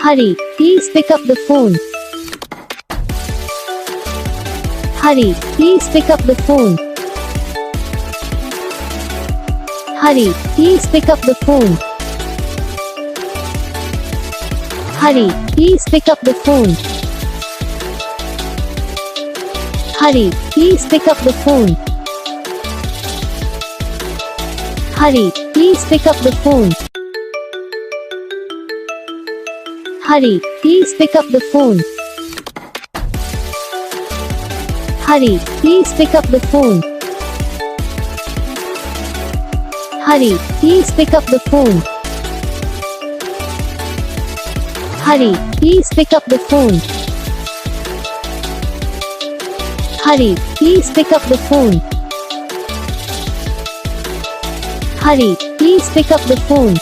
Hurry, please pick up the phone. Hurry, please pick up the phone. Hurry, please pick up the phone. Hurry, please pick up the phone. Hurry, please pick up the phone. Hurry, please pick up the phone. Hurry, please pick up the phone. Hurry, please pick up the phone. Hurry, please pick up the phone. Hurry, please pick up the phone. Hurry, please pick up the phone. Hurry, please pick up the phone.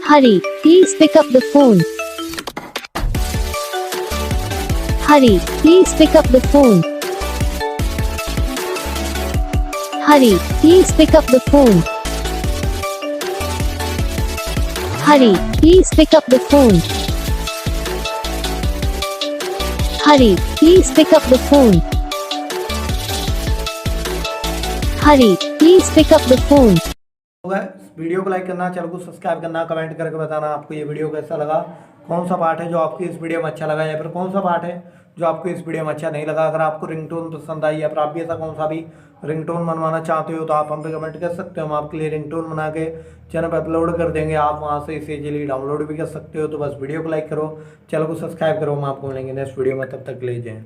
Hurry, please pick up the phone. Hurry, please pick up the phone. Hurry, please pick up the phone. Hurry, please pick up the phone. Hurry, please pick up the phone. Hurry, please pick up the phone. Video को like करना, channel को subscribe करना, comment करके बताना आपको ये video कैसा लगा, कौन सा पार्ट है जो आपको इस वीडियो में अच्छा लगा या फिर कौन सा पार्ट है जो आपको इस वीडियो में अच्छा नहीं लगा। अगर आपको रिंगटोन पसंद आई या फिर आप भी ऐसा कौन सा भी रिंगटोन बनवाना चाहते हो तो आप हम पे कमेंट कर सकते हो। हम आपके लिए रिंगटोन बना के चैनल पर अपलोड कर देंगे, आप वहाँ से इसे इजीली डाउनलोड भी कर सकते हो। तो बस वीडियो को लाइक करो, चैनल को सब्सक्राइब करो। हम आपको मिलेंगे नेक्स्ट वीडियो में, तब तक ले जाएं।